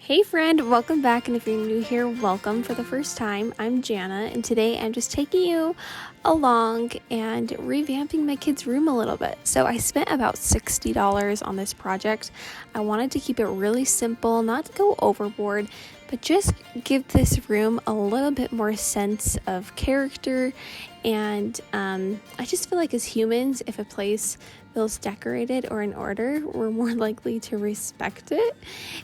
Hey friend, welcome back, and if you're new here, welcome for the first time. I'm Janna, and today I'm just taking you along and revamping my kids' room a little bit. So I spent about $60 on this project. I wanted to keep it really simple, not to go overboard, but just give this room a little bit more sense of character. And I just feel like as humans, if a place feels decorated or in order, we're more likely to respect it.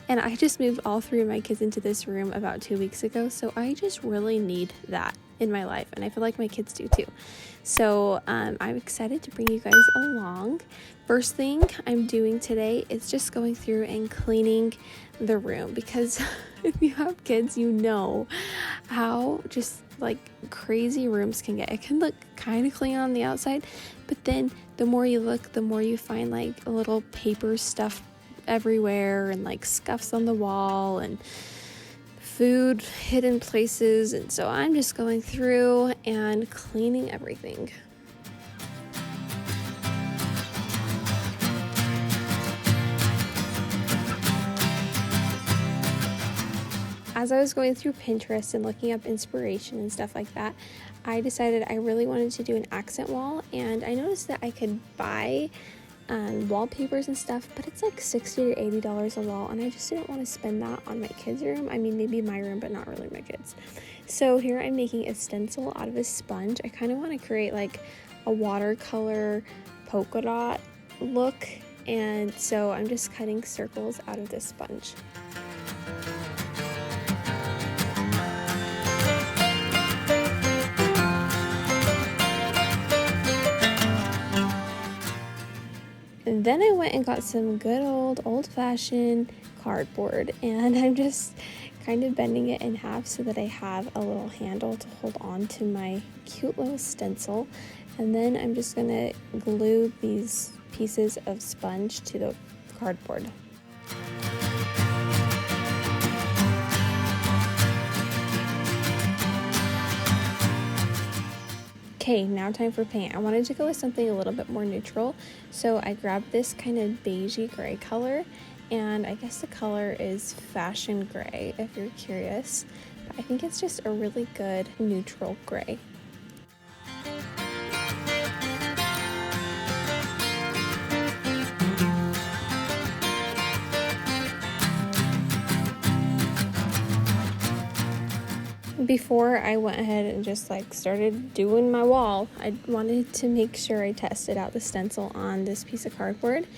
And I just moved all three of my kids into this room about 2 weeks ago, so I just really need that in my life, and I feel like my kids do too. So I'm excited to bring you guys along. First thing I'm doing today is just going through and cleaning the room, because if you have kids, you know how just like crazy rooms can get. It can look kind of clean on the outside, but then the more you look, the more you find like a little paper stuff everywhere and like scuffs on the wall and food hidden places. And so I'm just going through and cleaning everything. As I was going through Pinterest and looking up inspiration and stuff like that, I decided I really wanted to do an accent wall, and I noticed that I could buy wallpapers and stuff, but it's like $60 to $80 a wall, and I just didn't want to spend that on my kids' room. I mean, maybe my room, but not really my kids. So here I'm making a stencil out of a sponge. I kind of want to create like a watercolor polka dot look, and so I'm just cutting circles out of this sponge. And then I went and got some good old-fashioned cardboard, and I'm just kind of bending it in half so that I have a little handle to hold on to my cute little stencil. And then I'm just gonna glue these pieces of sponge to the cardboard. Okay, now time for paint. I wanted to go with something a little bit more neutral, so I grabbed this kind of beigey gray color, and I guess the color is fashion gray if you're curious, but I think it's just a really good neutral gray. Before I went ahead and just like started doing my wall, I wanted to make sure I tested out the stencil on this piece of cardboard,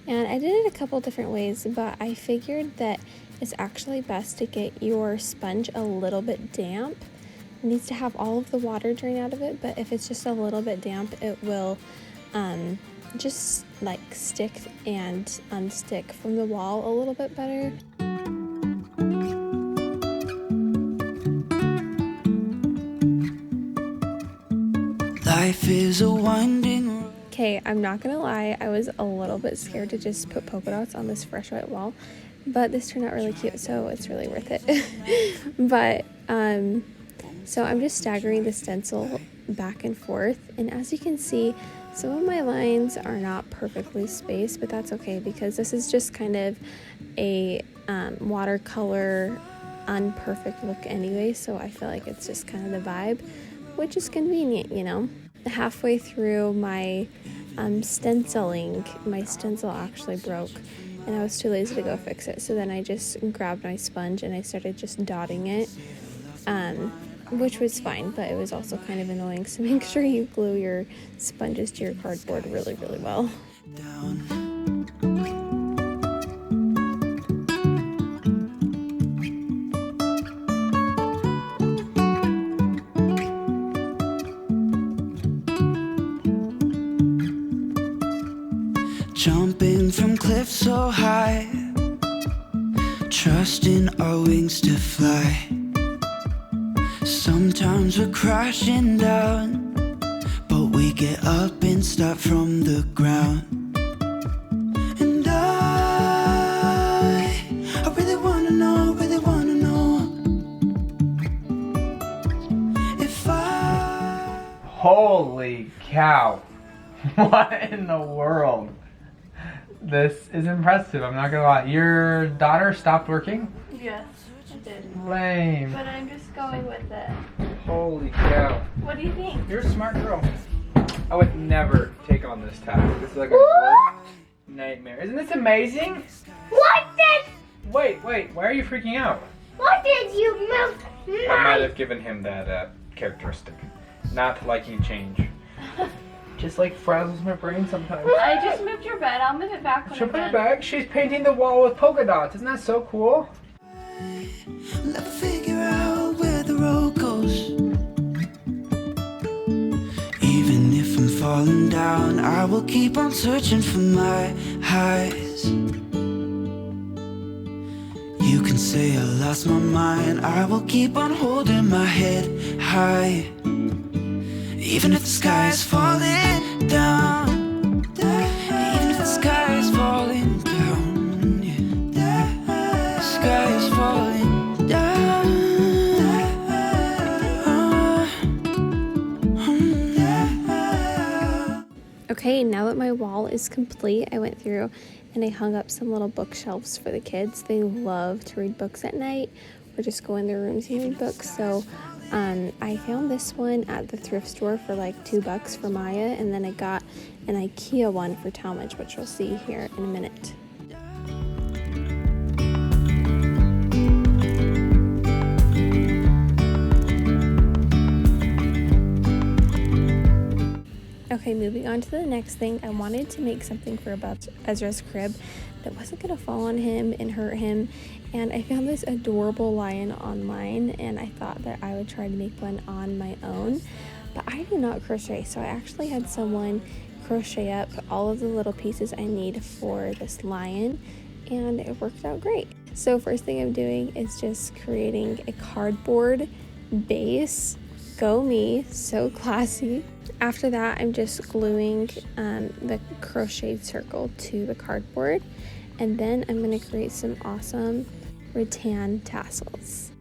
and I did it a couple different ways, but I figured that it's actually best to get your sponge a little bit damp. It needs to have all of the water drain out of it, but if it's just a little bit damp, it will just like stick and unstick from the wall a little bit better. Life is a winding road. Okay, I'm not gonna lie, I was a little bit scared to just put polka dots on this fresh white wall, but this turned out really cute, so it's really worth it. But so I'm just staggering the stencil back and forth, and as you can see, some of my lines are not perfectly spaced, but that's okay because this is just kind of a watercolor unperfect look anyway, so I feel like it's just kind of the vibe, which is convenient, you know. Halfway through my stenciling, my stencil actually broke, and I was too lazy to go fix it, so then I just grabbed my sponge and I started just dotting it, which was fine, but it was also kind of annoying, so make sure you glue your sponges to your cardboard really, really well. Jumping from cliffs so high, trusting our wings to fly. Sometimes we're crashing down, but we get up and start from the ground. And I really wanna know if I... Holy cow. What in the world? This is impressive, I'm not gonna lie. Your daughter stopped working? Yes, I did. Lame. But I'm just going with it. Holy cow. What do you think? You're a smart girl. I would never take on this task. This is like a worst nightmare. Isn't this amazing? What did? Wait. Why are you freaking out? What did you move? I might have given him that characteristic. Not liking change. Just like frazzles my brain sometimes. I just moved your bed. I'll move it back when She'll I'm put it done. back. She's painting the wall with polka dots. Isn't that so cool? Let's figure out where the road goes. Even if I'm falling down, I will keep on searching for my highs. You can say I lost my mind, I will keep on holding my head high. Even if the sky is falling down, even if the sky is falling down, yeah. The sky is falling down. Okay, now that my wall is complete, I went through and I hung up some little bookshelves for the kids. They love to read books at night or just go in their rooms and read books. So I found this one at the thrift store for like $2 for Maya, and then I got an IKEA one for Talmadge, which you'll see here in a minute. Okay, moving on to the next thing. I wanted to make something for Ezra's crib that wasn't going to fall on him and hurt him, and I found this adorable lion online, and I thought that I would try to make one on my own, but I do not crochet, so I actually had someone crochet up all of the little pieces I need for this lion, and it worked out great. So first thing I'm doing is just creating a cardboard base. Go me, so classy. After that, I'm just gluing the crocheted circle to the cardboard, and then I'm going to create some awesome rattan tassels.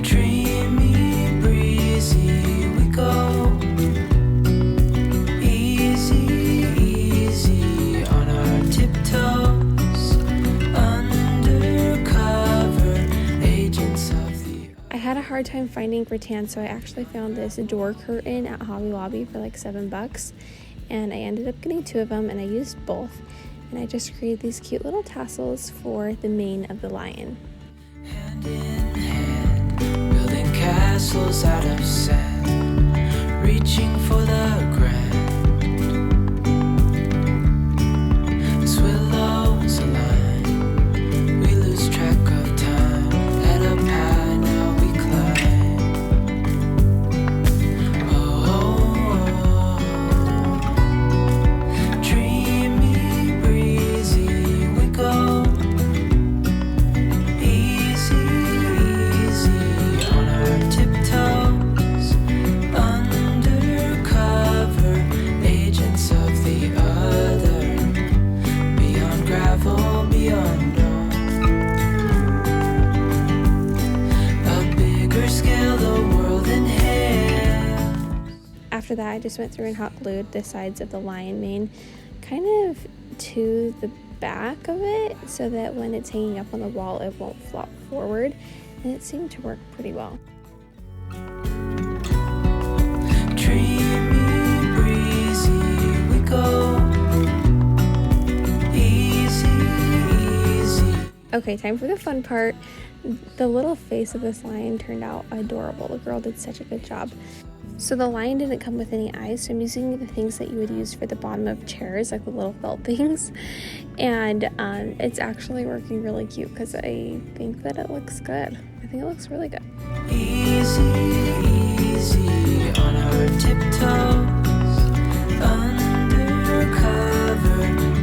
Dreamy, breezy, we go. Easy, easy on our tiptoes. Undercover agents of the. I had a hard time finding rattan, so I actually found this door curtain at Hobby Lobby for like $7, and I ended up getting 2 of them, and I used both, and I just created these cute little tassels for the mane of the lion. Hand in hand, building castles out of sand, reaching for the grand. As willows align, we lose track of time. Head up high, now we climb. Dreamy, breezy, we go. Easy, easy on our tiptoes. Undercover agents of the other. Beyond gravel, beyond dawn. A bigger scale, the world in hand. After that, I just went through and hot glued the sides of the lion mane kind of to the back of it so that when it's hanging up on the wall, it won't flop forward, and it seemed to work pretty well. Dreamy, breezy, we go. Easy, easy. Okay, time for the fun part. The little face of this lion turned out adorable. The girl did such a good job. So the lion didn't come with any eyes, so I'm using the things that you would use for the bottom of chairs, like the little felt things, and it's actually working really cute because I think that it looks good. I think it looks really good. Easy, easy on our tiptoes. Undercover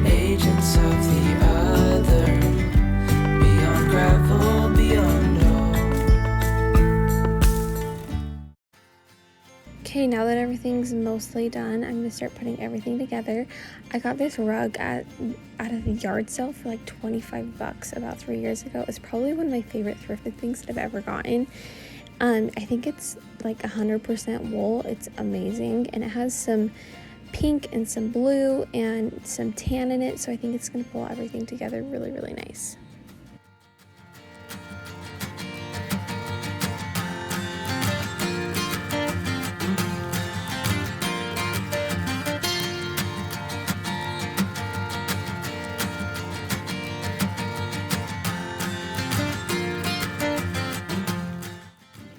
agents of the other. Beyond gravel, beyond all. Okay, now that everything's mostly done, I'm gonna start putting everything together. I got this rug out of the yard sale for like $25 about 3 years ago. It's probably one of my favorite thrifted things that I've ever gotten. I think it's like 100% wool. It's amazing, and it has some pink and some blue and some tan in it, so I think it's going to pull everything together really, really nice.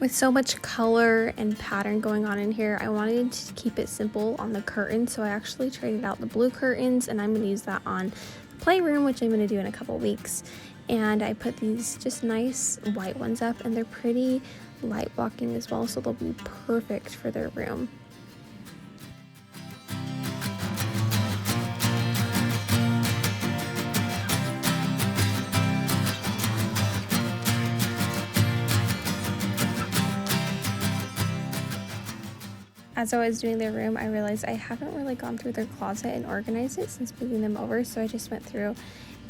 With so much color and pattern going on in here, I wanted to keep it simple on the curtains, so I actually traded out the blue curtains, and I'm going to use that on the playroom, which I'm going to do in a couple weeks. And I put these just nice white ones up, and they're pretty light blocking as well, so they'll be perfect for their room. As I was doing their room, I realized I haven't really gone through their closet and organized it since moving them over, so I just went through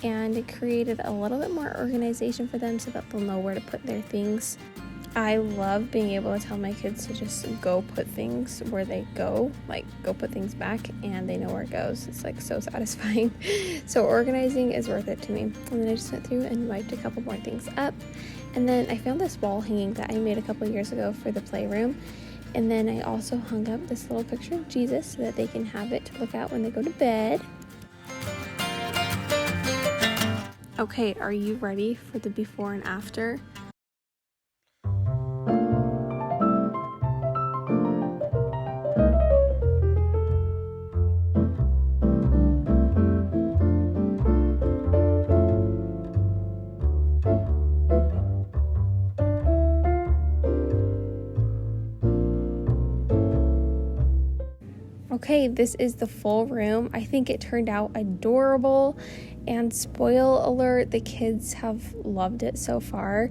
and created a little bit more organization for them so that they'll know where to put their things. I love being able to tell my kids to just go put things where they go, like go put things back, and they know where it goes. It's like so satisfying. So organizing is worth it to me. And then I just went through and wiped a couple more things up. And then I found this wall hanging that I made a couple years ago for the playroom. And then I also hung up this little picture of Jesus so that they can have it to look at when they go to bed. Okay, are you ready for the before and after? Okay, this is the full room. I think it turned out adorable, and spoil alert, the kids have loved it so far.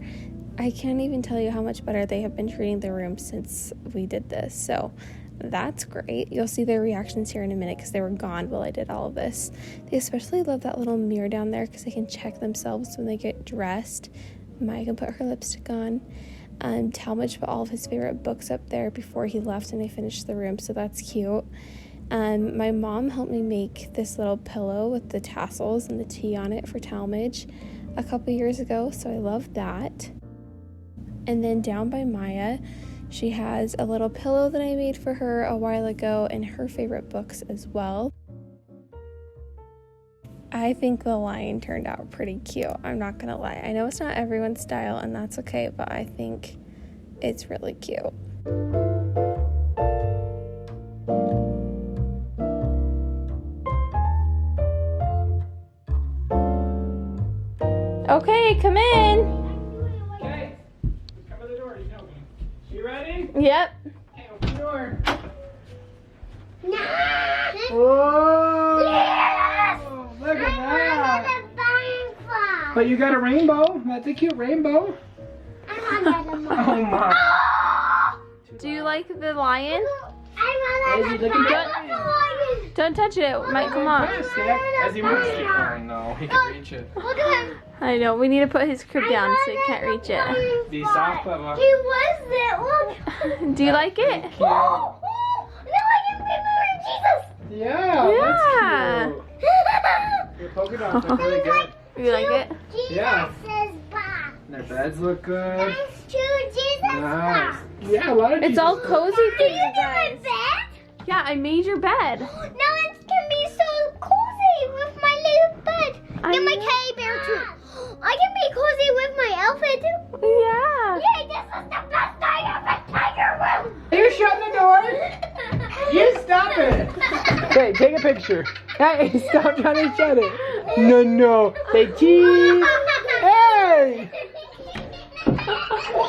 I can't even tell you how much better they have been treating the room since we did this, so that's great. You'll see their reactions here in a minute because they were gone while I did all of this. They especially love that little mirror down there because they can check themselves when they get dressed. Maya can put her lipstick on. Talmadge put all of his favorite books up there before he left and I finished the room, so that's cute. My mom helped me make this little pillow with the tassels and the T on it for Talmadge a couple years ago, so I love that. And then down by Maya, she has a little pillow that I made for her a while ago and her favorite books as well. I think the lion turned out pretty cute, I'm not gonna lie. I know it's not everyone's style and that's okay, but I think it's really cute. Okay, come in. Okay, cover the door, you can open it. You ready? Yep. Okay, open the door. No. Whoa! Yes! Look at I that! want a rainbow. But you got a rainbow. That's a cute rainbow. I want a rainbow. Oh my! Do you like the lion? I want a Daisy, look at rainbow. Don't touch it, it might come off. As he moves it. Oh no, he can reach it. Look at him. I know, we need to put his crib down so he can't reach it. Be soft, Papa. He was it. Look. Do you like it? Cute. Oh, now I can remember Jesus. Yeah, that's cute. Your polka dots look really good. You like it? Yeah. Jesus' back. Their beds look good. That's true, Jesus' Nice. back. Yeah, a lot of It's all Jesus. cozy for Did you you do my guys. bed? Yeah, I made your bed. Now it can be so cozy with my little bed. I And my know. teddy bear too. I can be cozy with my outfit too. Yeah. Yay, this is the best night of the tiger room. You shut the door. You stop it. Hey, take a picture. Hey, stop trying to shut it. No. Say cheese. Hey.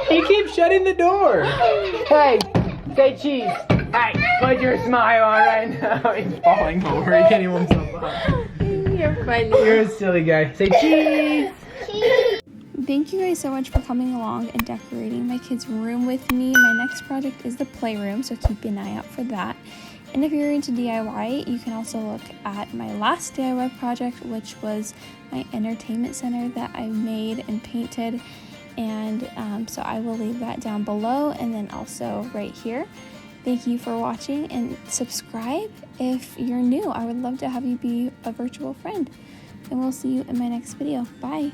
He keeps shutting the door. Hey, say cheese. Hey, put your smile on right now. He's falling over. He can't even himself up. You're funny. You're a silly guy. Say cheese. Thank you guys so much for coming along and decorating my kids' room with me. My next project is the playroom, so keep an eye out for that. And if you're into DIY, you can also look at my last DIY project, which was my entertainment center that I made and painted. And so I will leave that down below and then also right here. Thank you for watching, and subscribe if you're new. I would love to have you be a virtual friend. And we'll see you in my next video. Bye.